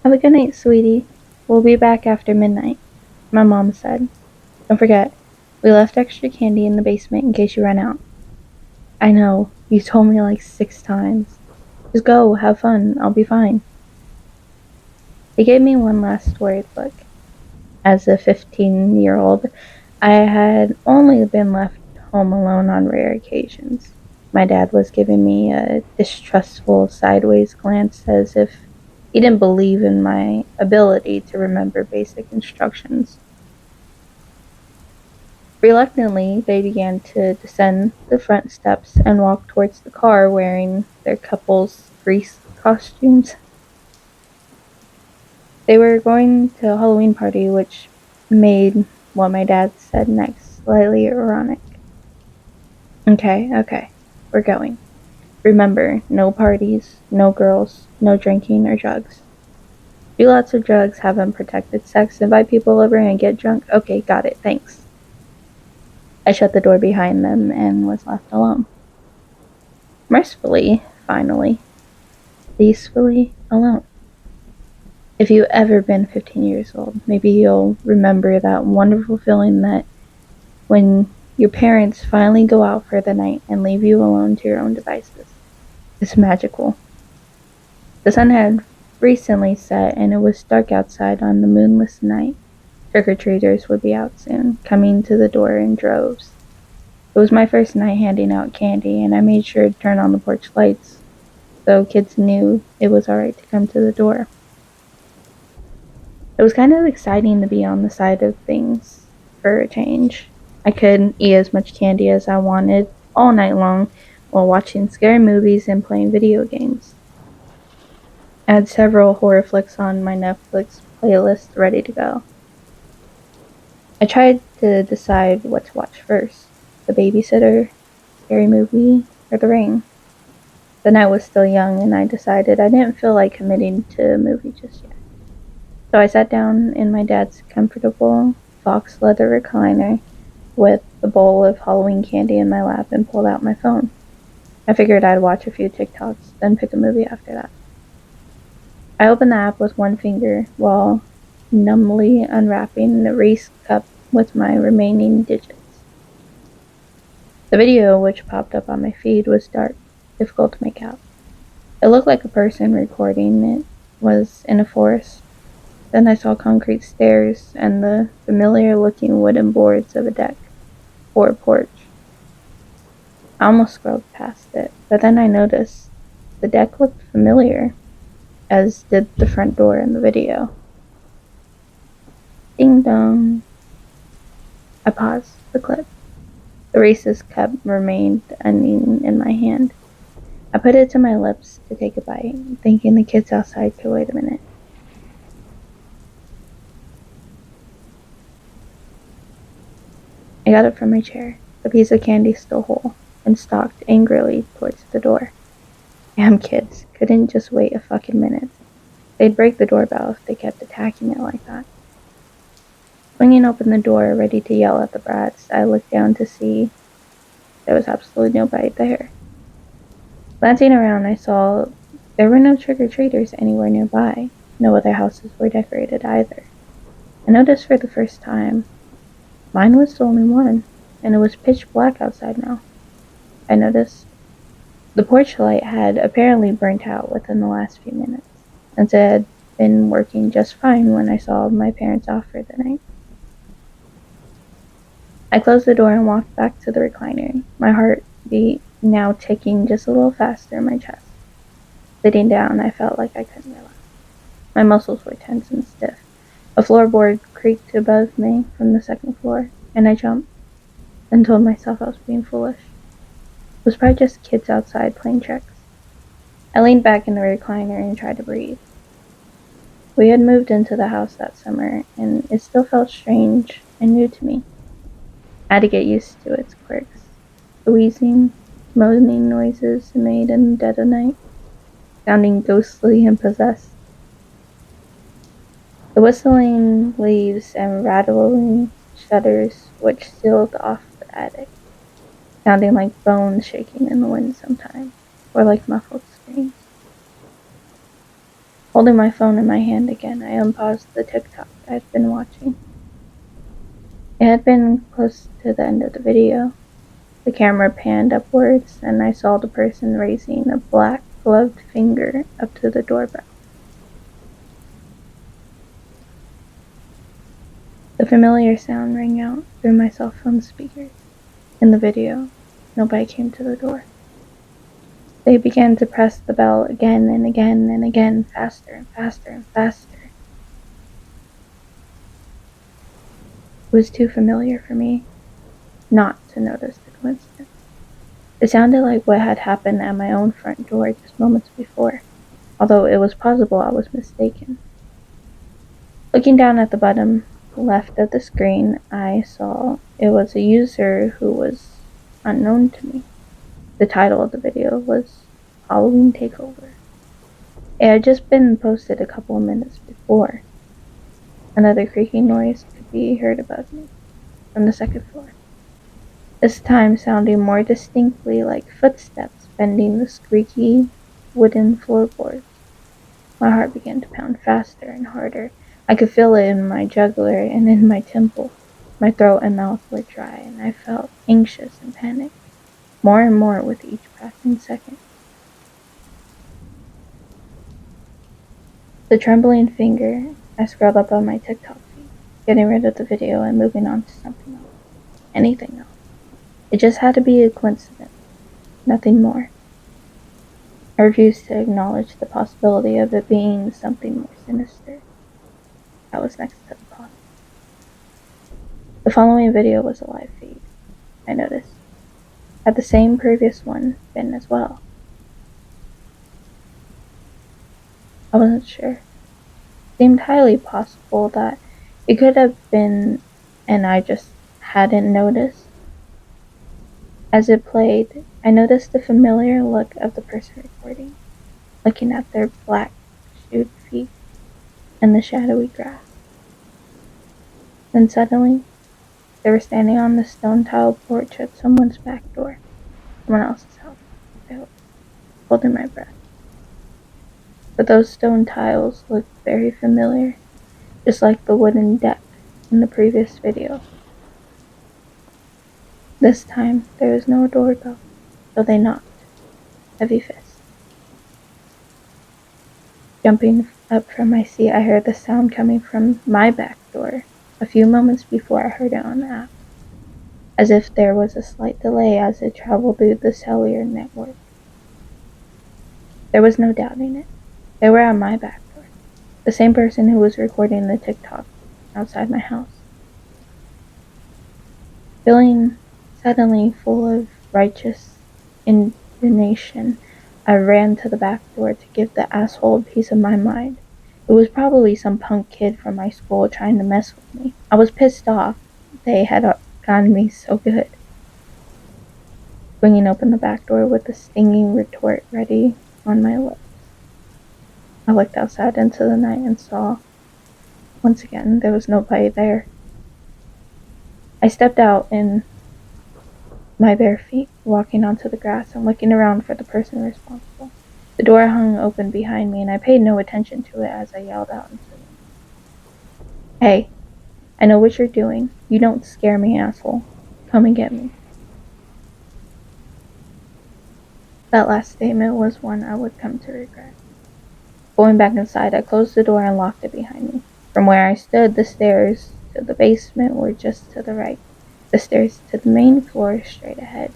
Have a good night, sweetie. We'll be back after midnight, my mom said. Don't forget, we left extra candy in the basement in case you run out. I know, you told me like 6 times. Just go, have fun, I'll be fine. He gave me one last worried look. As a 15-year-old, I had only been left home alone on rare occasions. My dad was giving me a distrustful sideways glance as if he didn't believe in my ability to remember basic instructions. Reluctantly, they began to descend the front steps and walk towards the car wearing their couple's grease costumes. They were going to a Halloween party, which made what my dad said next slightly ironic. Okay, we're going. Remember, no parties, no girls, no drinking or drugs. Do lots of drugs, have unprotected sex, invite people over and get drunk. Okay, got it, thanks. I shut the door behind them and was left alone. Mercifully, finally, peacefully alone. If you've ever been 15 years old, maybe you'll remember that wonderful feeling that when your parents finally go out for the night and leave you alone to your own devices. It's magical. The sun had recently set and it was dark outside on the moonless night. Trick-or-treaters would be out soon, coming to the door in droves. It was my first night handing out candy, and I made sure to turn on the porch lights so kids knew it was alright to come to the door. It was kind of exciting to be on the side of things for a change. I could eat as much candy as I wanted all night long while watching scary movies and playing video games. I had several horror flicks on my Netflix playlist ready to go. I tried to decide what to watch first, The Babysitter, Scary Movie, or The Ring. The night was still young and I decided I didn't feel like committing to a movie just yet. So I sat down in my dad's comfortable fox leather recliner with a bowl of Halloween candy in my lap and pulled out my phone. I figured I'd watch a few TikToks, then pick a movie after that. I opened the app with one finger while numbly unwrapping the Reese cup with my remaining digits. The video which popped up on my feed was dark, difficult to make out. It looked like a person recording it was in a forest. Then I saw concrete stairs and the familiar-looking wooden boards of a deck or a porch. I almost scrolled past it, but then I noticed the deck looked familiar, as did the front door in the video. Ding dong. I paused the clip. The Reese's cup remained uneaten in my hand. I put it to my lips to take a bite, thinking the kids outside could wait a minute. I got up from my chair, the piece of candy still whole, and stalked angrily towards the door. Damn kids, couldn't just wait a fucking minute. They'd break the doorbell if they kept attacking it like that. Swinging open the door, ready to yell at the brats, I looked down to see there was absolutely nobody there. Glancing around, I saw there were no trick-or-treaters anywhere nearby. No other houses were decorated either. I noticed for the first time, mine was the only one, and it was pitch black outside now. I noticed the porch light had apparently burnt out within the last few minutes, since it had been working just fine when I saw my parents off for the night. I closed the door and walked back to the recliner, my heartbeat now ticking just a little faster in my chest. Sitting down, I felt like I couldn't relax. My muscles were tense and stiff. A floorboard creaked above me from the second floor, and I jumped, and told myself I was being foolish. It was probably just kids outside playing tricks. I leaned back in the recliner and tried to breathe. We had moved into the house that summer, and it still felt strange and new to me. I had to get used to its quirks. The wheezing, moaning noises it made in the dead of night, sounding ghostly and possessed. The whistling leaves and rattling shutters which sealed off the attic, sounding like bones shaking in the wind sometimes, or like muffled screams. Holding my phone in my hand again, I unpaused the TikTok I'd been watching. It had been close to the end of the video. The camera panned upwards, and I saw the person raising a black gloved finger up to the doorbell. The familiar sound rang out through my cell phone speakers. In the video, nobody came to the door. They began to press the bell again and again and again, faster and faster and faster. It was too familiar for me not to notice the coincidence. It sounded like what had happened at my own front door just moments before, although it was possible I was mistaken. Looking down at the bottom left of the screen, I saw it was a user who was unknown to me. The title of the video was Halloween Takeover. It had just been posted a couple of minutes before. Another creaking noise could be heard above me from the second floor, this time sounding more distinctly like footsteps bending the squeaky wooden floorboards. My heart began to pound faster and harder. I could feel it in my jugular and in my temple. My throat and mouth were dry, and I felt anxious and panicked, more and more with each passing second. The trembling finger, I scrolled up on my TikTok feed, getting rid of the video and moving on to something else. Anything else. It just had to be a coincidence, nothing more. I refused to acknowledge the possibility of it being something more sinister. I was next to the pause. The following video was a live feed, I noticed. Had the same previous one been as well? I wasn't sure. It seemed highly possible that it could have been, and I just hadn't noticed. As it played, I noticed the familiar look of the person recording, looking at their black shoed feet and the shadowy grass. Then suddenly, they were standing on the stone tile porch at someone's back door. Someone else's house, I hope, holding my breath. But those stone tiles looked very familiar, just like the wooden deck in the previous video. This time, there was no doorbell, so they knocked. Heavy fist. Jumping up from my seat, I heard the sound coming from my back door a few moments before I heard it on the app, as if there was a slight delay as it traveled through the cellular network. There was no doubting it. They were at my back door, the same person who was recording the TikTok outside my house. Feeling suddenly full of righteous indignation, I ran to the back door to give the asshole a piece of my mind. It was probably some punk kid from my school trying to mess with me. I was pissed off. They had gotten me so good. Swinging open the back door with a stinging retort ready on my lips, I looked outside into the night and saw, once again, there was nobody there. I stepped out in my bare feet, walking onto the grass and looking around for the person responsible. The door hung open behind me, and I paid no attention to it as I yelled out into the wind. Hey, I know what you're doing. You don't scare me, asshole. Come and get me. That last statement was one I would come to regret. Going back inside, I closed the door and locked it behind me. From where I stood, the stairs to the basement were just to the right. The stairs to the main floor straight ahead.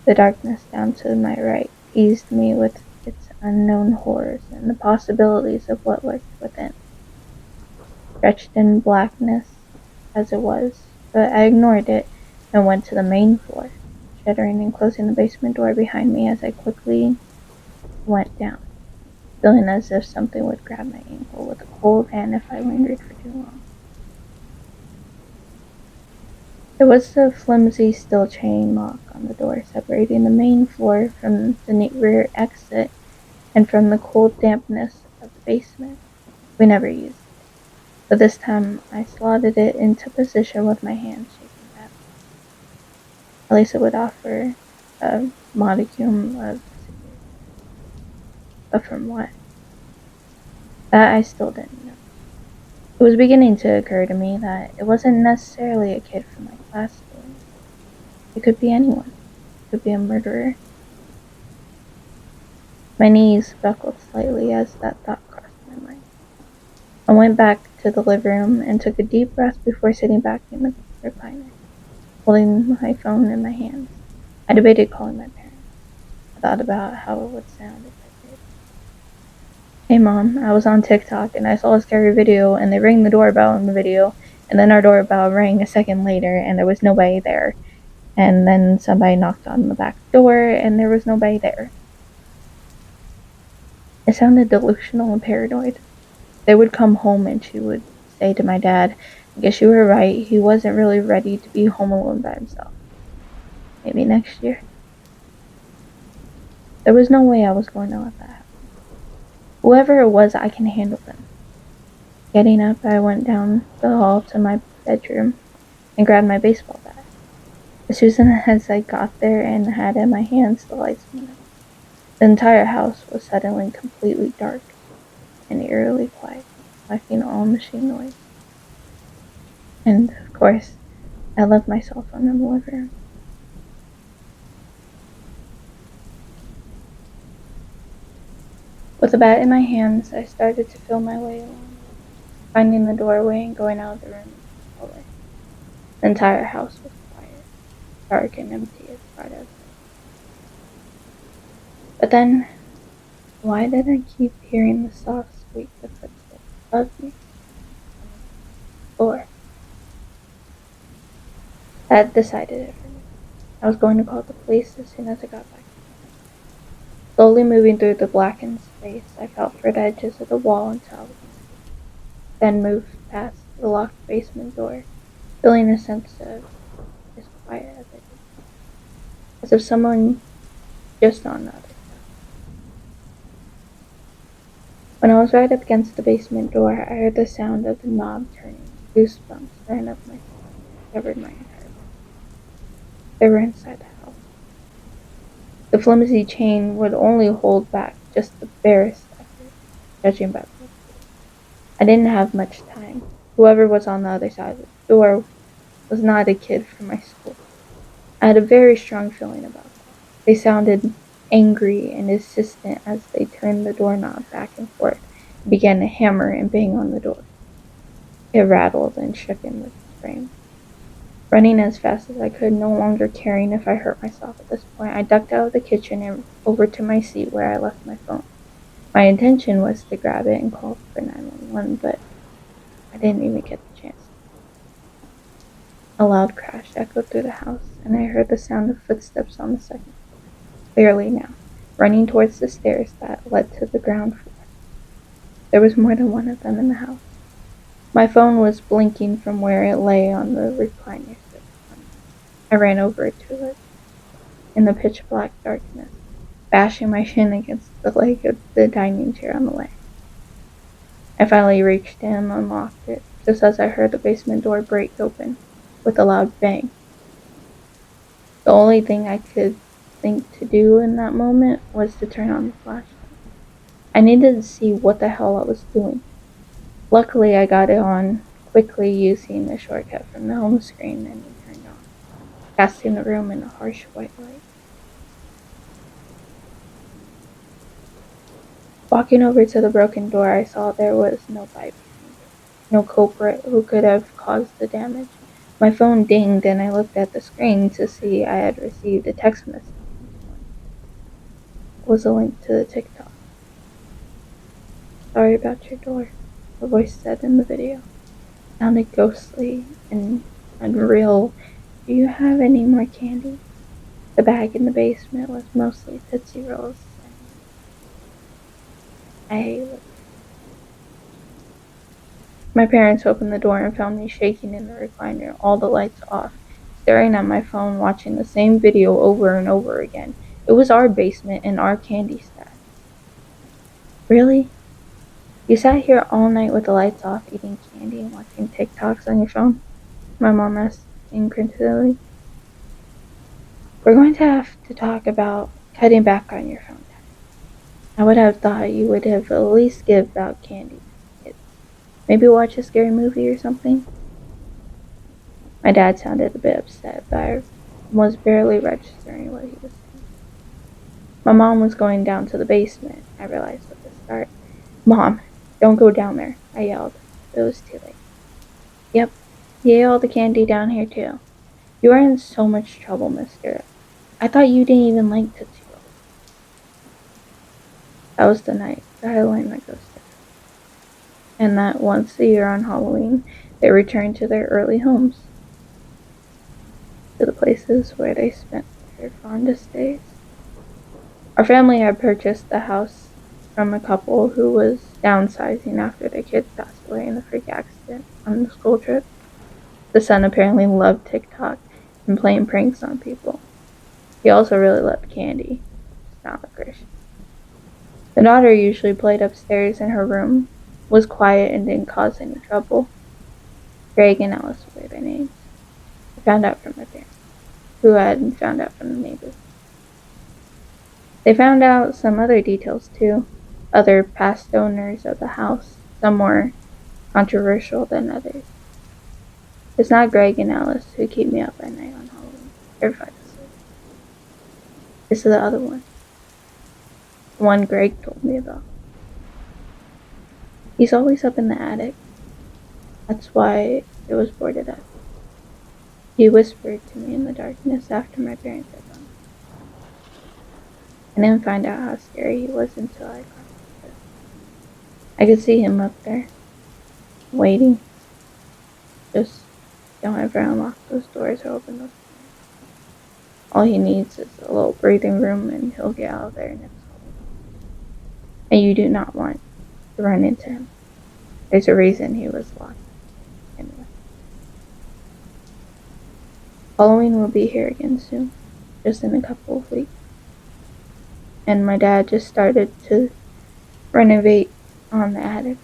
The darkness down to my right teased me with its unknown horrors and the possibilities of what lurked within. Stretched in blackness as it was, but I ignored it and went to the main floor, shuddering and closing the basement door behind me as I quickly went down, feeling as if something would grab my ankle with a cold hand if I lingered for too long. There was a flimsy steel chain lock on the door separating the main floor from the neat rear exit and from the cold dampness of the basement. We never used it, but this time I slotted it into position with my hand shaking badly. At least it would offer a modicum of security. But from what? That I still didn't know. It was beginning to occur to me that it wasn't necessarily a kid from my class doing it. It could be anyone. It could be a murderer. My knees buckled slightly as that thought crossed my mind. I went back to the living room and took a deep breath before sitting back in the recliner, holding my phone in my hands. I debated calling my parents. I thought about how it would sound if I did. Hey mom, I was on TikTok and I saw a scary video and they rang the doorbell in the video and then our doorbell rang a second later and there was nobody there. And then somebody knocked on the back door and there was nobody there. It sounded delusional and paranoid. They would come home and she would say to my dad, I guess you were right, he wasn't really ready to be home alone by himself. Maybe next year. There was no way I was going to let that happen. Whoever it was, I can handle them. Getting up, I went down the hall to my bedroom and grabbed my baseball bat. As soon as I got there and had it in my hands, the lights went out. The entire house was suddenly completely dark and eerily quiet, lacking all machine noise. And, of course, I left my cell phone in the living room. With the bat in my hands, I started to feel my way along the wall, finding the doorway and going out of the room into the hallway. The entire house was quiet, dark and empty as far as I could see. But then, why did I keep hearing the soft squeak of footsteps above me, coming from the floor? That decided it for me. I was going to call the police as soon as I got back to bed. Slowly moving through the blackened space, I felt for the edges of the wall until I was near it, then moved past the locked basement door, feeling a sense of as quiet as I did so, as if someone just on the other side. When I was right up against the basement door, I heard the sound of the knob turning. Goosebumps ran up my spine and covered my entire body. They were inside the house. The flimsy chain would only hold back just the barest effort, judging by the look of it. I didn't have much time. Whoever was on the other side of the door was not a kid from my school. I had a very strong feeling about that. They sounded angry and insistent as they turned the doorknob back and forth and began to hammer and bang on the door. It rattled and shook in with its frame. Running as fast as I could, no longer caring if I hurt myself at this point, I ducked out of the kitchen and over to my seat where I left my phone. My intention was to grab it and call for 911, but I didn't even get the chance to. A loud crash echoed through the house, and I heard the sound of footsteps on the second floor, clearly now, running towards the stairs that led to the ground floor. There was more than one of them in the house. My phone was blinking from where it lay on the recliner sit beside me. I ran over to it in the pitch black darkness, bashing my shin against the leg of the dining chair on the way. I finally reached in and unlocked it, just as I heard the basement door break open with a loud bang. The only thing I could think to do in that moment was to turn on the flashlight. I needed to see what the hell I was doing. Luckily, I got it on quickly using the shortcut from the home screen and it turned on, casting the room in a harsh white light. Walking over to the broken door, I saw there was no bite behind it, no culprit who could have caused the damage. My phone dinged and I looked at the screen to see I had received a text message from someone. It was a link to the TikTok. Sorry about your door, the voice said in the video. It sounded ghostly and unreal. Do you have any more candy? The bag in the basement was mostly Tootsie Rolls, and I hate liquor. My parents opened the door and found me shaking in the recliner, all the lights off, staring at my phone, watching the same video over and over again. It was our basement and our candy stash. Really? You sat here all night with the lights off, eating candy and watching TikToks on your phone? My mom asked incredulously. We're going to have to talk about cutting back on your phone time. I would have thought you would have at least give out candy to kids. Maybe watch a scary movie or something. My dad sounded a bit upset, but I was barely registering what he was saying. My mom was going down to the basement, I realized at the start. Mom, don't go down there, I yelled. It was too late. Yep, he ate all the candy down here too. You are in so much trouble, mister. I thought you didn't even like Tootsie Rolls. That was the night that I learned my ghost dad. And that once a year on Halloween, they returned to their early homes, to the places where they spent their fondest days. Our family had purchased the house from a couple who was downsizing after their kids passed away in a freak accident on the school trip. The son apparently loved TikTok and playing pranks on people. He also really loved candy, just not licorice. The daughter usually played upstairs in her room, was quiet and didn't cause any trouble. Greg and Alice were their names. I found out from my parents, who had found out from the neighbors. They found out some other details too, other past owners of the house, some more controversial than others. It's not Greg and Alice who keep me up at night on Halloween, terrified of sleep. It's the other one, the one Greg told me about. He's always up in the attic. That's why it was boarded up. He whispered to me in the darkness after my parents had gone. I didn't find out how scary he was until I got to it. I could see him up there, waiting. Just don't ever unlock those doors or open those doors. All he needs is a little breathing room and he'll get out of there next Halloween. And you do not want to run into him. There's a reason he was locked. Anyway. Halloween will be here again soon, just in a couple of weeks. And my dad just started to renovate on the attic.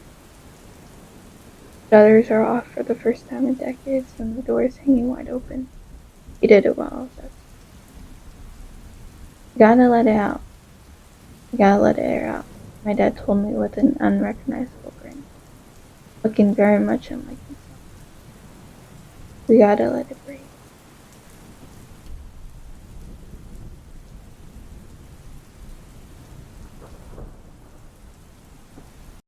Shutters are off for the first time in decades and the door is hanging wide open. He did it while I was upstairs. You gotta let it out. You gotta let it air out, my dad told me with an unrecognizable grin, looking very much unlike himself. We gotta let it breathe.